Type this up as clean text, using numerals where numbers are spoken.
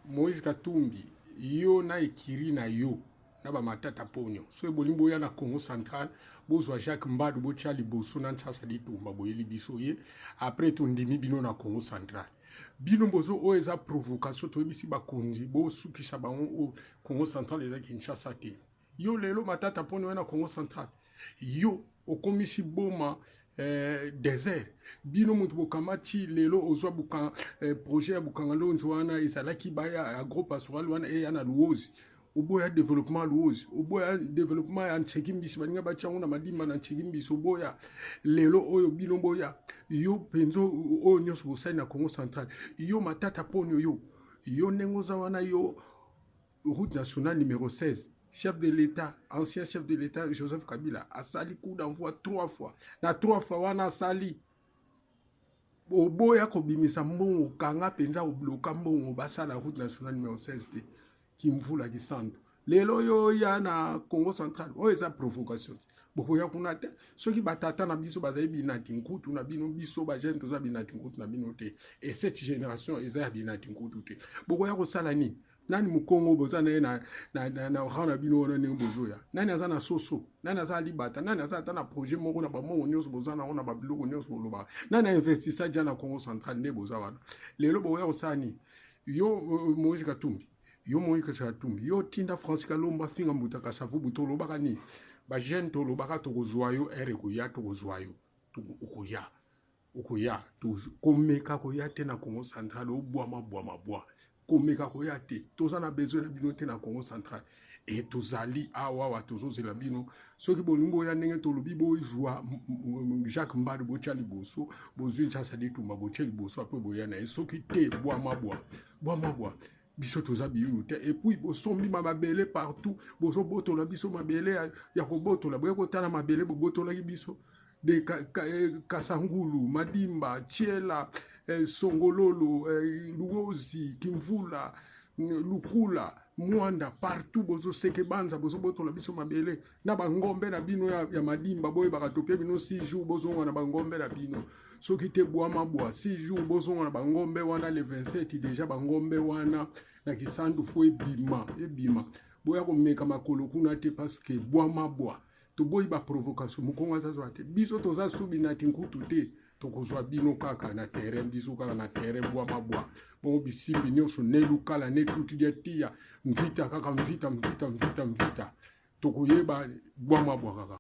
Moïse Katumbi yo na ekiri na yo na ba matata ponyo so bolimbo ya na Congo central bozwa Jacques Mbadu botia liboso na ntasa litumba boyeli biso ye après tondimi bino na Congo central bino bozo o eza provocation to bisi bakonzi bo sukisa bango o Congo central eza Kinshasa te yo lelo matata ponyo na Congo central yo okomisi boma désert bino mutu bokamati lelo ozwa buka projet ya bukanga lonzo wana ezalaki baya agro pastoral wana yana luozi oboya développement luozi oboya développement ya nchekimbisi baninga bachangu na madimba na nchekimbisi oboya lelo oyo bino boya yo penzo oyo nyonso bosali na Congo central yo matata ponyo yo nengoza wana yo route nationale numéro 16 chef de l'État, ancien chef de l'État, Joseph Kabila, a sali coup d'envoi 3 fois. Na 3 fois, wana sali. Oboya kobimisa mbongo kanga penza obloka mbongo basa la route nationale numéro 16 te. Kimvula Gisanto. Lelo yo ya na Congo central. O eza provocation. Bokoya kuna te. Soki batata na biso bazali binati nkutu na bino biso ba jeune toza binati nkutu na bino te. Et cette génération eza binati nkutu te. Bokoya ko sala ni. Nani mukongo boza na rana bino wana ne bozoya nani aza na soso nani aza libata nani aza ta na projet moko na ba mongo nyonso boza na ona ba biloko nyonso boloba nani investissa ja na Congo central ne boza wana lelo boya osani yo Moïse Katumbi yo tinda France Kalomba finga mutaka savu butolo bakani ba jeune to lobaka to kozwa yo ere ko ya to kozwa yo to okoya to komeka ko ya te na Congo central obwa mabwa komeka koya te toza na besoin na bino te na Congo central et tozali awa tozozela bino soki bolingo ya ndenge tolobi boizwa Jacques Mbadu botia liboso bozwi ntasa litumba botia liboso ape boya na soki te bwa mabwa biso toza biyu te et puis bosombi mabele partout bozo botola biso mabele ya kobotola boya kotala mabele bobotola biso de Kasangulu, Madimba, Chiela, Songololo, Luozi, Kimvula, Lukula, Mwanda, partout bozo sekebanza bozo botola biso mabele na bangombe na bino ya Madimba boy bakatopia bino 6 jours bozo na bangombe na bino soki te boa mabwa 6 jours bozo na bangombe wana le 27 déjà bangombe wana na Kisandu fo ebima boya ko meka makolo kuna te parce que boa mabwa to boy ba provocation mukongo azazwa te biso toza subi na tinkutu te tokozwa bino kaka na terrain biso kaka na terrain bwa mabwa bongo bisimbi nyonso ne lukala ne tuti dia tia mvita kaka mvita tokoyeba bwa mabwa kaka